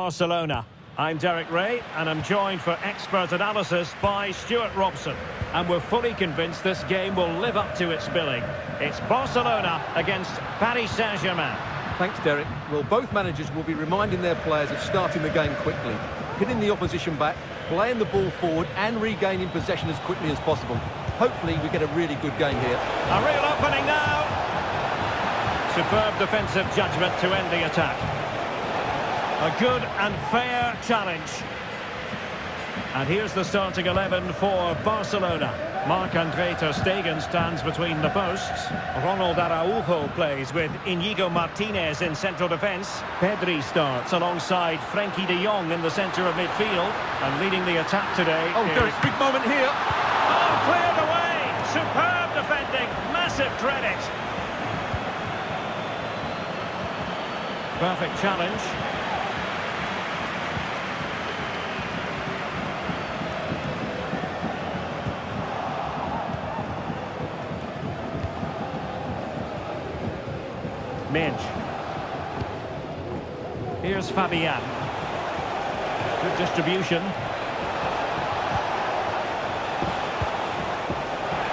Barcelona. I'm Derek Ray, and I'm joined for expert analysis by Stuart Robson. And we're fully convinced this game will live up to its billing. It's Barcelona against Paris Saint-Germain. Thanks, Derek. Well, both managers will be reminding their players of starting the game quickly, hitting the opposition back, playing the ball forward and regaining possession as quickly as possible. Hopefully we get a really good game here. A real opening now. Superb defensive judgment to end the attack. A good and fair challenge. And here's the starting 11 for Barcelona. Marc-Andre ter Stegen stands between the posts. Ronald Araujo plays with Inigo Martinez in central defence. Pedri starts alongside Frenkie de Jong in the centre of midfield. And leading the attack today Derek, big moment here. Oh, cleared away! Superb defending, massive credit. Perfect challenge. Minge. Here's Fabian. Good distribution.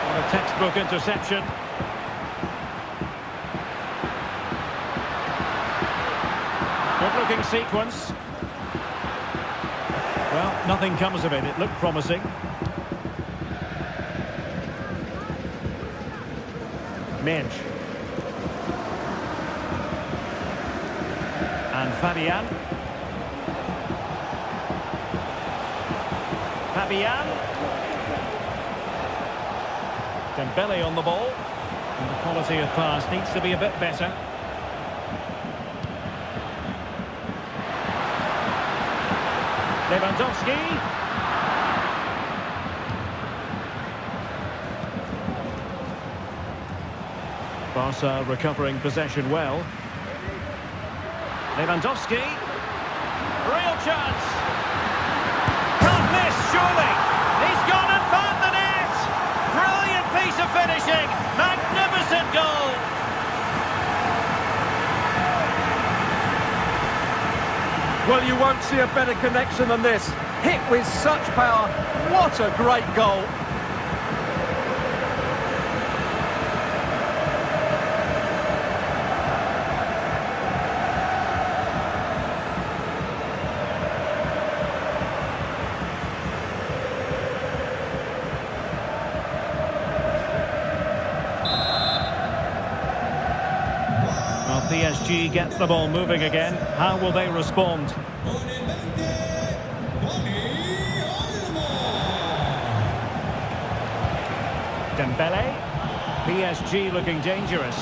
What a textbook interception. Good looking sequence. Well, nothing comes of it. It looked promising. Minge. And Fabian. Dembele on the ball. And the quality of pass needs to be a bit better. Lewandowski. Barca recovering possession well. Lewandowski, real chance. Can't miss, surely. He's gone and found the net. Brilliant piece of finishing. Magnificent goal. Well, you won't see a better connection than this. Hit with such power. What a great goal. PSG get the ball moving again. How will they respond? Dembele. PSG looking dangerous.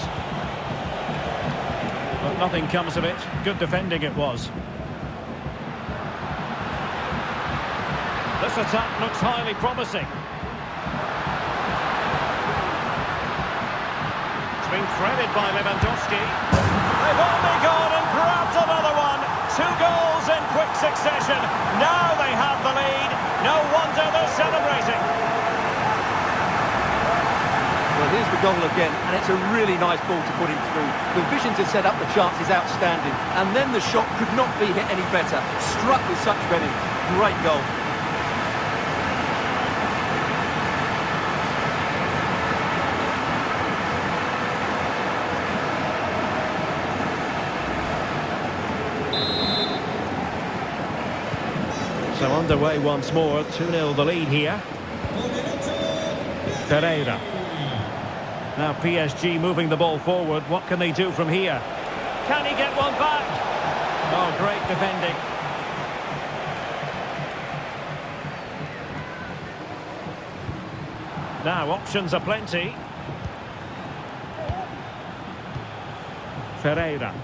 But nothing comes of it. Good defending it was. This attack looks highly promising. It's been threaded by Lewandowski. They've only gone and grabbed another one. 2 goals in quick succession. Now they have the lead. No wonder they're celebrating. Well, here's the goal again, and it's a really nice ball to put him through. The vision to set up the chance is outstanding, and then the shot could not be hit any better. Struck with such venom. Great goal. So underway once more, 2-0 the lead here. Pereira. Now PSG moving the ball forward. What can they do from here? Can he get one back? Oh, great defending. Now options are plenty. Pereira.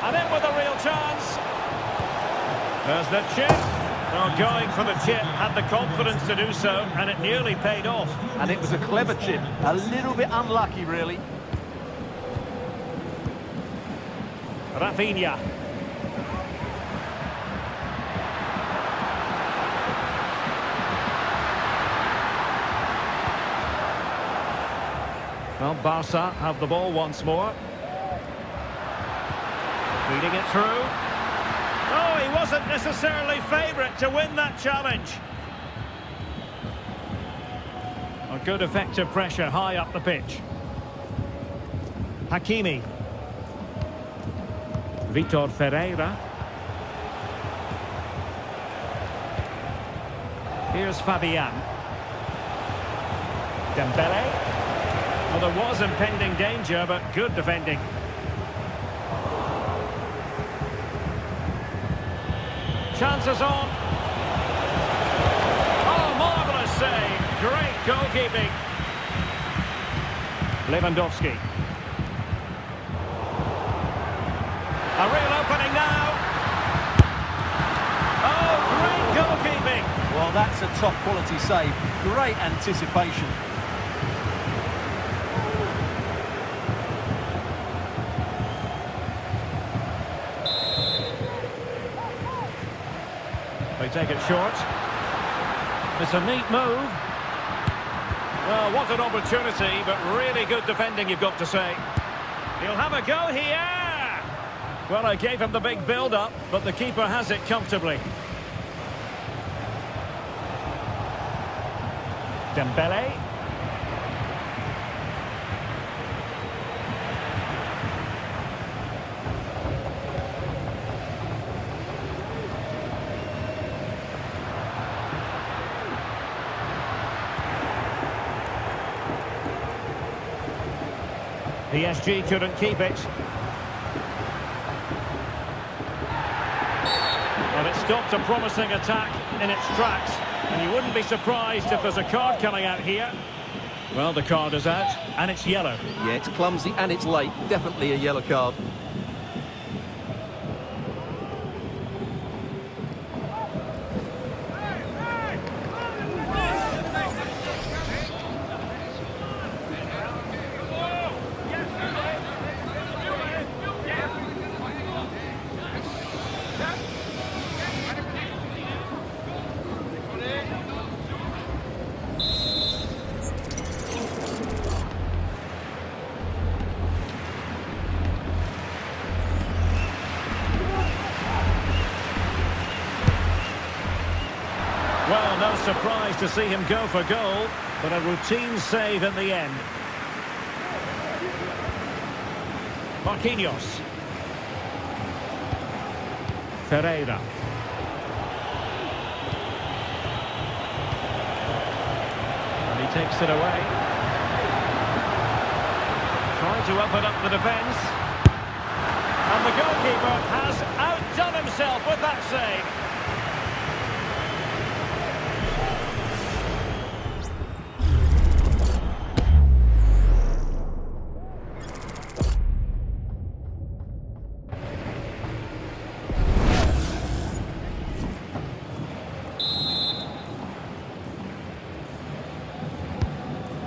And in with a real chance. There's the chip. Well, going for the chip, had the confidence to do so, and it nearly paid off. And it was a clever chip. A little bit unlucky, really. Rafinha. Well, Barca have the ball once more. Feeding it through. Oh, he wasn't necessarily favourite to win that challenge. A good effective pressure high up the pitch. Hakimi. Vitor Ferreira. Here's Fabian. Dembele. Well, there was impending danger, but good defending. Chances on. Oh, marvellous save. Great goalkeeping. Lewandowski. A real opening now. Oh, great goalkeeping. Well, that's a top quality save. Great anticipation. They take it short. It's a neat move. Well, what an opportunity, but really good defending, you've got to say. He'll have a go here. Well, I gave him the big build-up, but the keeper has it comfortably. Dembele. PSG couldn't keep it. But it stopped a promising attack in its tracks. And you wouldn't be surprised if there's a card coming out here. Well, the card is out, and it's yellow. Yeah, it's clumsy and it's late. Definitely a yellow card. Well, no surprise to see him go for goal, but a routine save in the end. Marquinhos. Ferreira. And he takes it away. Trying to open up the defence. And the goalkeeper has outdone himself with that save.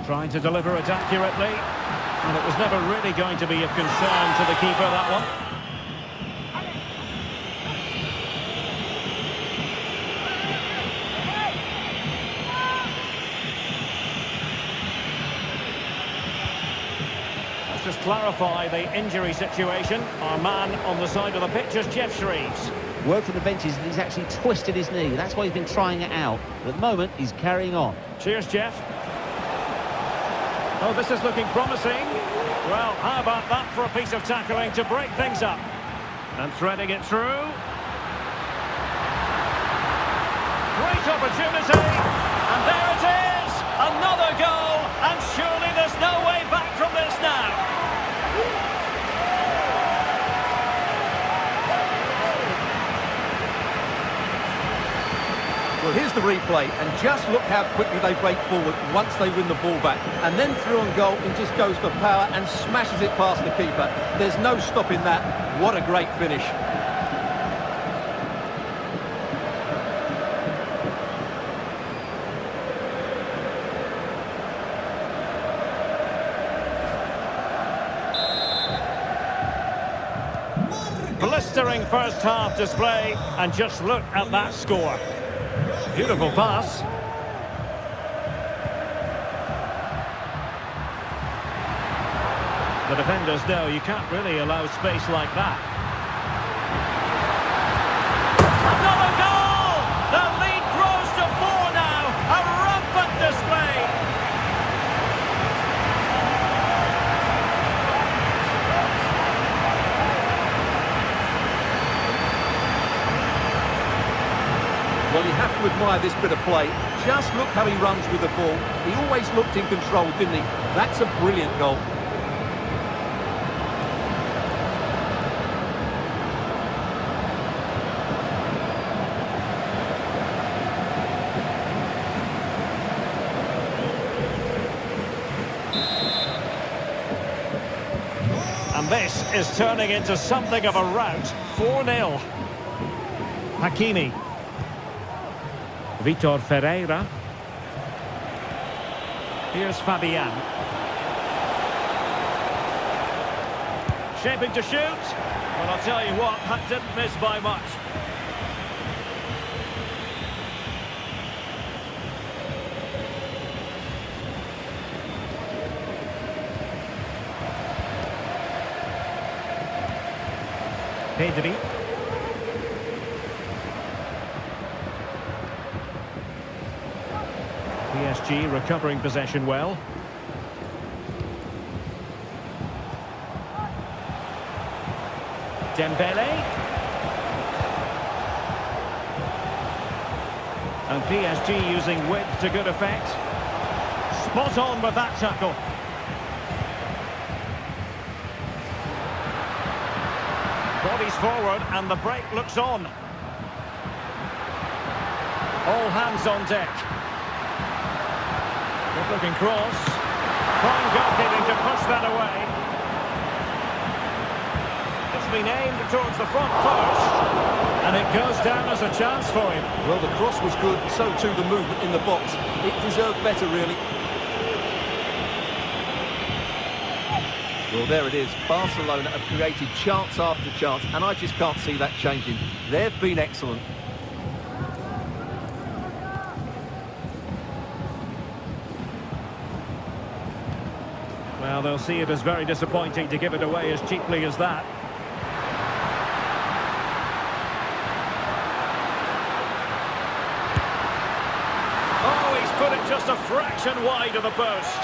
Trying to deliver it accurately, and it was never really going to be of concern to the keeper, that one. Let's just clarify the injury situation. Our man on the side of the pitch is Jeff Shreves. Word from the benches that he's actually twisted his knee. That's why he's been trying it out. But at the moment, he's carrying on. Cheers, Jeff. Oh, this is looking promising. Well, how about that for a piece of tackling to break things up? And threading it through. Great opportunity. And there it is. Another goal. And surely there's no way back from this now. Well, here's the replay, and just look how quickly they break forward once they win the ball back. And then through on goal, he just goes for power and smashes it past the keeper. There's no stopping that. What a great finish. Blistering first half display, and just look at that score. Beautiful pass. The defenders know you can't really allow space like that. Well, you have to admire this bit of play. Just look how he runs with the ball. He always looked in control, didn't he? That's a brilliant goal. And this is turning into something of a rout. 4-0. Hakimi. Vitor Ferreira. Here's Fabian. Shaping to shoot. Well, I'll tell you what, that didn't miss by much. Pedri. PSG recovering possession well. Dembele. And PSG using width to good effect. Spot on with that tackle. Bodies forward and the break looks on. All hands on deck. Good looking cross. Fine goalkeeping to push that away. It's been aimed towards the front post. And it goes down as a chance for him. Well, the cross was good, so too the movement in the box. It deserved better, really. Well, there it is. Barcelona have created chance after chance, and I just can't see that changing. They've been excellent. Well, they'll see it as very disappointing to give it away as cheaply as that. Oh, he's put it just a fraction wide of the post.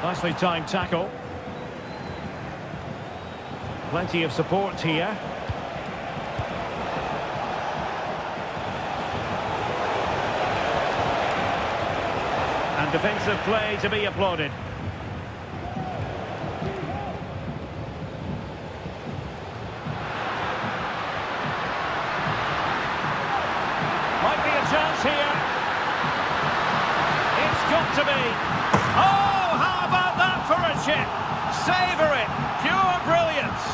Nicely timed tackle. Plenty of support here. And defensive play to be applauded. Might be a chance here. It's got to be. Oh! How about that for a chip? Savour it. Pure brilliance.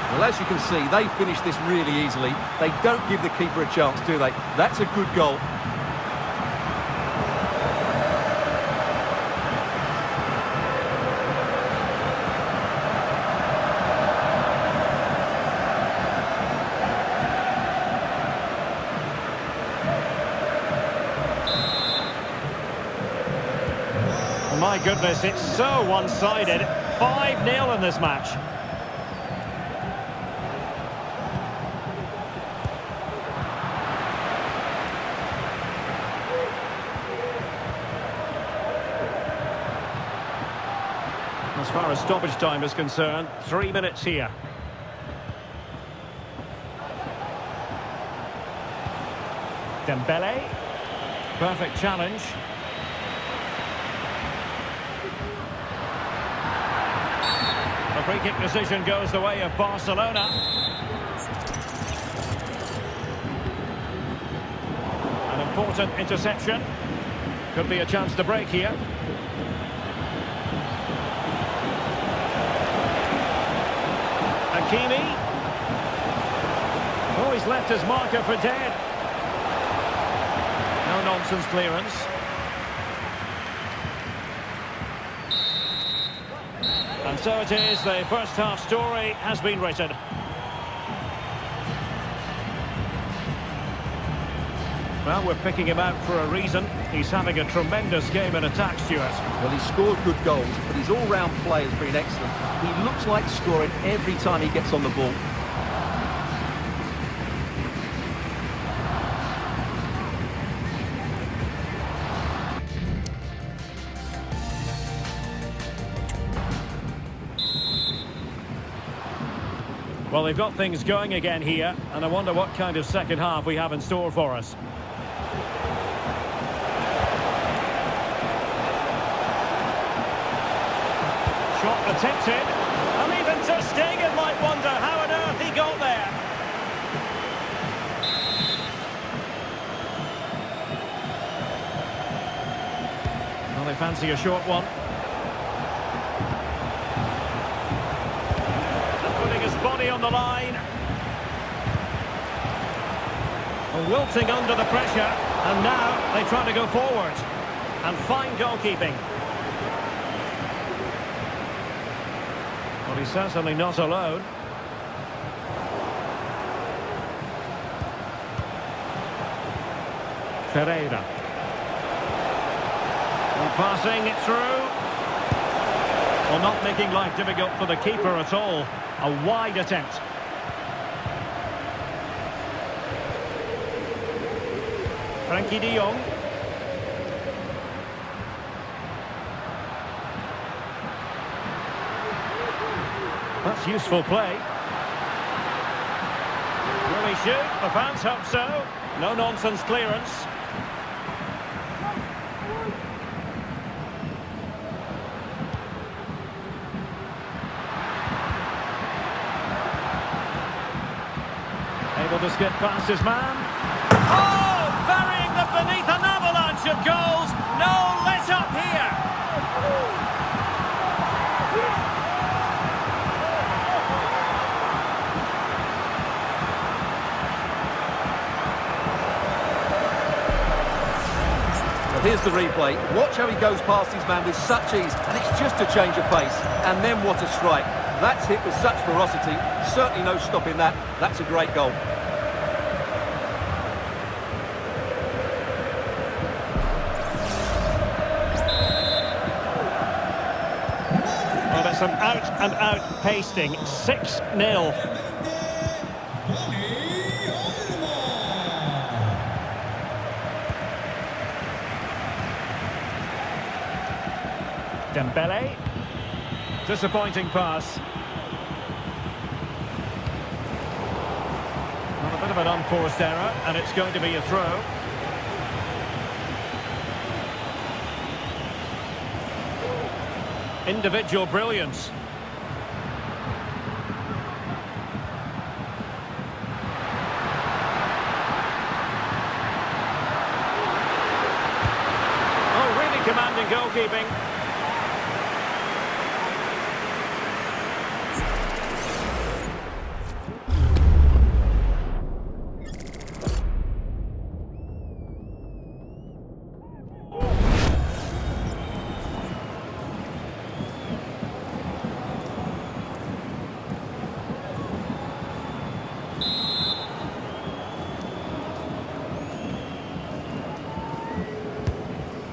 Well, as you can see, they finish this really easily. They don't give the keeper a chance, do they? That's a good goal. My goodness, it's so one-sided. 5-0 in this match. As far as stoppage time is concerned, 3 minutes here. Dembele. Perfect challenge. The free kick decision goes the way of Barcelona. An important interception. Could be a chance to break here. Hakimi. Oh, he's left his marker for dead. No nonsense clearance. And so it is, the first half story has been written. Well, we're picking him out for a reason. He's having a tremendous game in attack, Stuart. Well, he's scored good goals, but his all-round play has been excellent. He looks like scoring every time he gets on the ball. Well, they've got things going again here, and I wonder what kind of second half we have in store for us. Shot attempted, and even Ter Stegen might wonder how on earth he got there. Well, they fancy a short one. Body on the line. Wilting under the pressure, and now they try to go forward. And fine goalkeeping. Well, he's certainly not alone. Ferreira. And passing it through. Well, not making life difficult for the keeper at all. A wide attempt. Frankie de Jong. That's useful play. Will he shoot? The fans hope so. No nonsense clearance. Able to skip past his man. Oh! Burying them beneath an avalanche of goals. No let up here. Well, here's the replay. Watch how he goes past his man with such ease, and it's just a change of pace. And then what a strike. That's hit with such ferocity. Certainly no stopping that. That's a great goal. Well, it's an out-and-out pasting. 6-0. Dembele. Disappointing pass. Well, a bit of an unforced error, and it's going to be a throw. Individual brilliance. Oh, really commanding goalkeeping.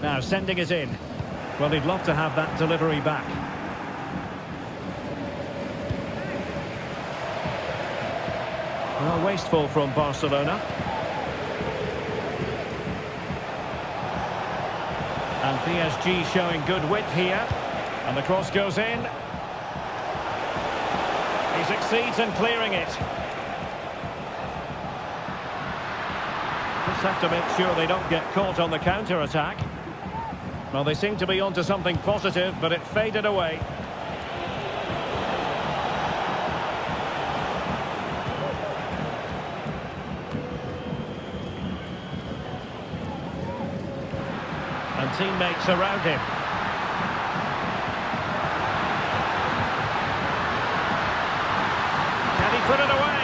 Now sending it in. Well, he'd love to have that delivery back. Well, wasteful from Barcelona. And PSG showing good width here. And the cross goes in. He succeeds in clearing it. Just have to make sure they don't get caught on the counter-attack. Well, they seem to be onto something positive, but it faded away. And teammates around him. Can he put it away?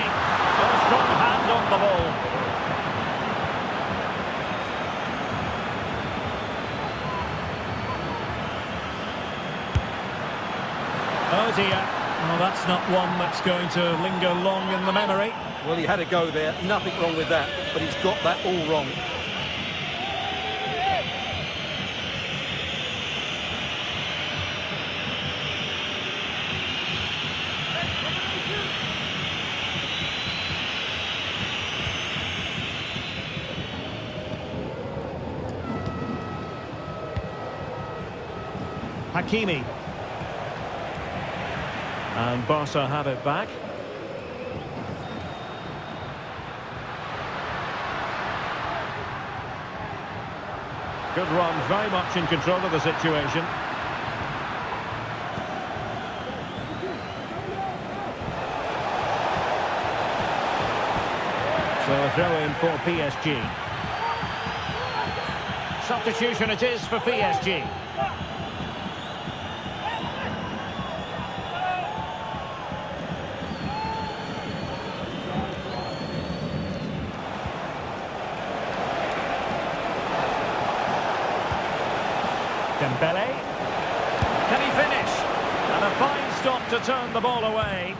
Got a strong hand on the ball. Oh dear, well that's not one that's going to linger long in the memory. Well, he had a go there, nothing wrong with that, but he's got that all wrong. Hakimi. And Barca have it back. Good run, very much in control of the situation. So a throw in for PSG. Substitution it is for PSG. Dembele. Can he finish? And a fine stop to turn the ball away.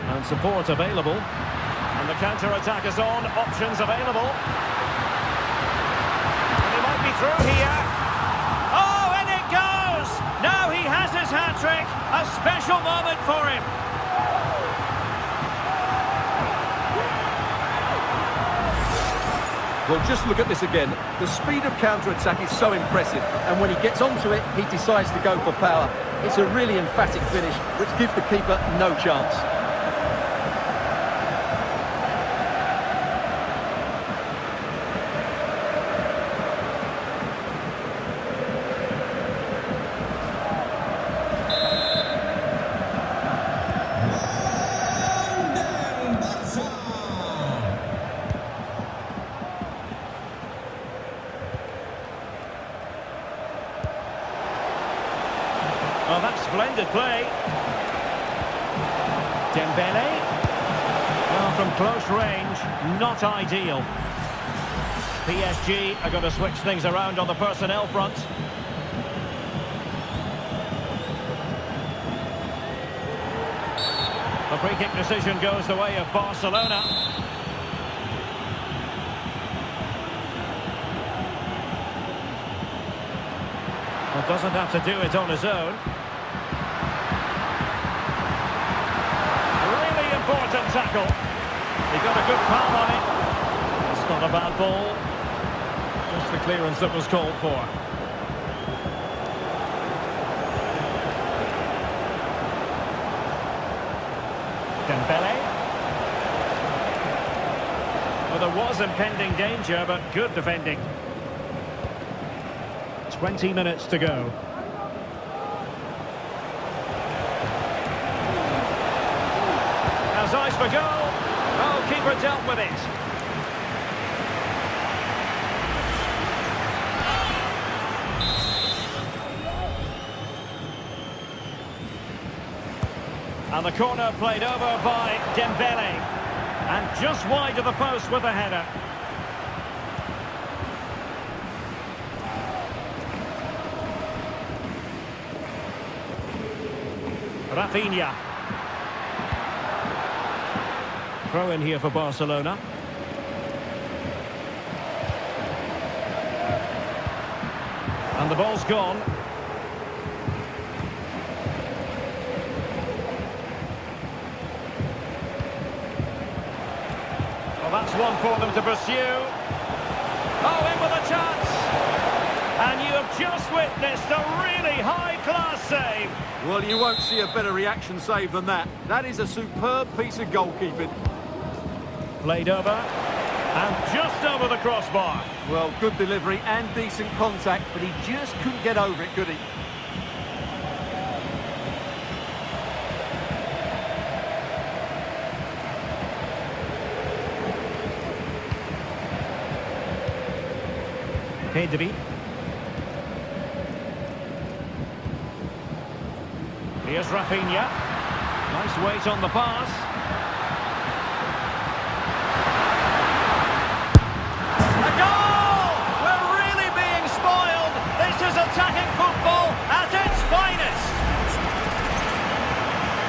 And support available. And the counter-attack is on. Options available. And he might be through here. Oh, and it goes! Now he has his hat-trick. A special moment for him. Well, just look at this again. The speed of counter-attack is so impressive, and when he gets onto it, he decides to go for power. It's a really emphatic finish, which gives the keeper no chance. Oh, that's splendid play. Dembele. Well, from close range, not ideal. PSG are going to switch things around on the personnel front. The free kick decision goes the way of Barcelona. Well, doesn't have to do it on his own. Really important tackle. He got a good palm on it. It's not a bad ball. Just the clearance that was called for. Dembele. Well, there was impending danger, but good defending. 20 minutes to go. Has eyes for goal. Oh, keeper dealt with it. And the corner played over by Dembele. And just wide of the post with the header. Rafinha. Throw in here for Barcelona. And the ball's gone. Well, that's one for them to pursue. Oh, in with a chance. And you have just witnessed a really high-class save. Well, you won't see a better reaction save than that. That is a superb piece of goalkeeping. Played over. And just over the crossbar. Well, good delivery and decent contact, but he just couldn't get over it, could he? Pedri. Here's Rafinha. Nice weight on the pass. A goal! We're really being spoiled. This is attacking football at its finest.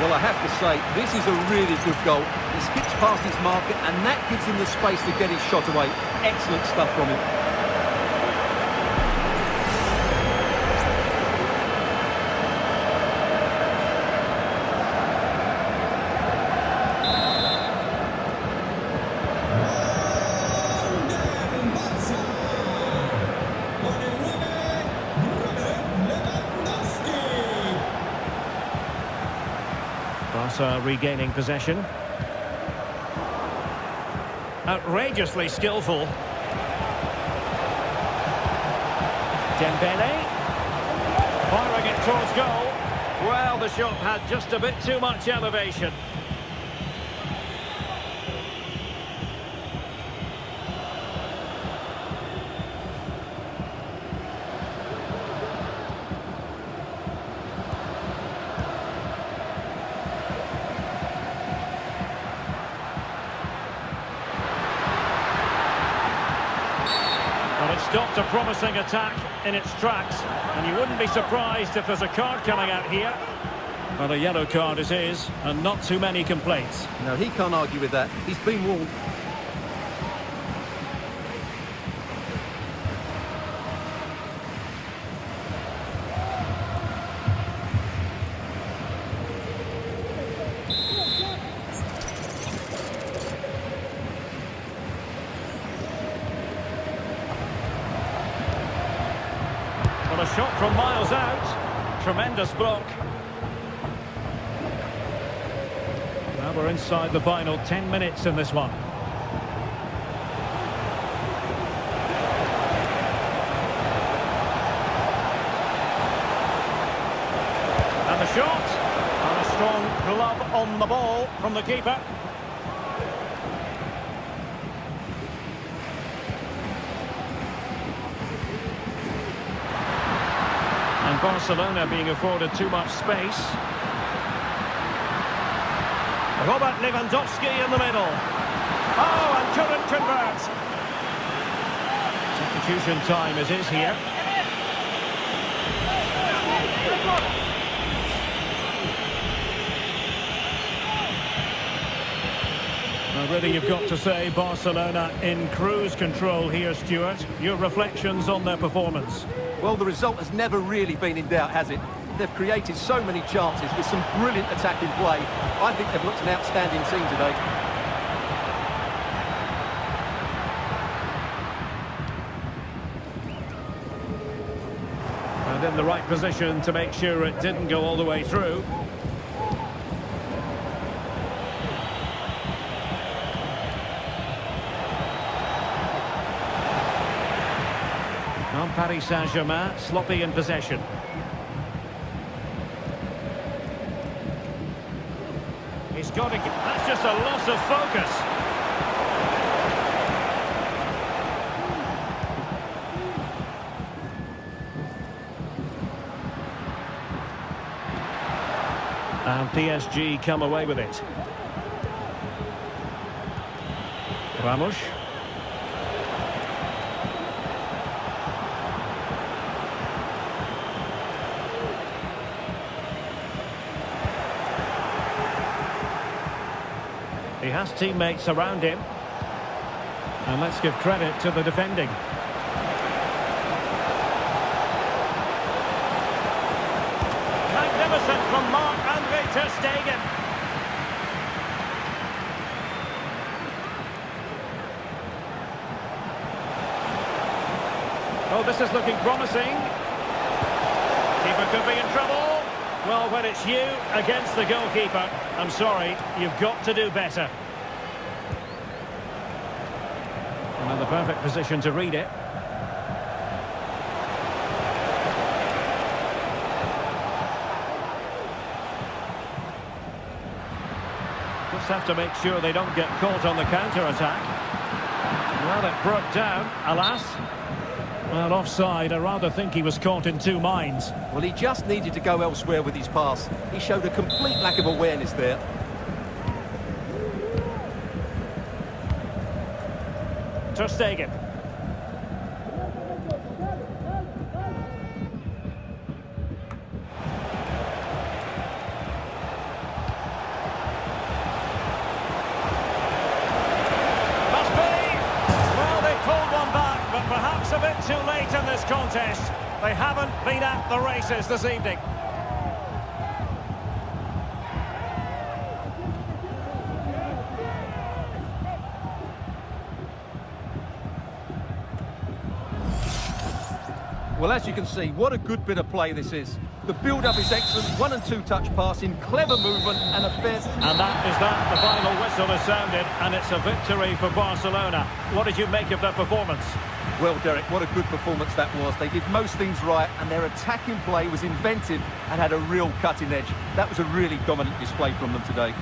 Well, I have to say, this is a really good goal. He skips past his marker, and that gives him the space to get his shot away. Excellent stuff from him. Barca regaining possession. Outrageously skillful. Dembele. Firing it towards goal. Well, the shot had just a bit too much elevation. Well, it stopped a promising attack in its tracks, and you wouldn't be surprised if there's a card coming out here. Well, a yellow card it is, and not too many complaints. No, he can't argue with that. He's been warned. Well, a shot from miles out. Tremendous block. Now we're inside the final 10 minutes in this one. And the shot. And a strong glove on the ball from the keeper. And Barcelona being afforded too much space. Robert Lewandowski in the middle. Oh, and couldn't convert. Substitution time it is here. Now really you've got to say Barcelona in cruise control here, Stuart. Your reflections on their performance? Well, the result has never really been in doubt, has it? They've created so many chances with some brilliant attacking play. I think they've looked an outstanding team today. And in the right position to make sure it didn't go all the way through. Now Paris Saint-Germain sloppy in possession. He's got to... That's just a loss of focus. And PSG come away with it. Ramos. He has teammates around him. And let's give credit to the defending. Magnificent from Marc-Andre ter Stegen. Oh, this is looking promising. Keeper could be in trouble. Well, when it's you against the goalkeeper, I'm sorry, you've got to do better. And in the perfect position to read it. Just have to make sure they don't get caught on the counter-attack. Well, it broke down, alas. Well, offside, I rather think he was caught in two minds. Well, he just needed to go elsewhere with his pass. He showed a complete lack of awareness there. Ter Stegen. Perhaps a bit too late in this contest. They haven't been at the races this evening. Well, as you can see, what a good bit of play this is. The build-up is excellent, 1- and 2-touch passing, clever movement and a fair... And that is that. The final whistle is sounded, and it's a victory for Barcelona. What did you make of their performance? Well, Derek, what a good performance that was. They did most things right, and their attacking play was inventive and had a real cutting edge. That was a really dominant display from them today.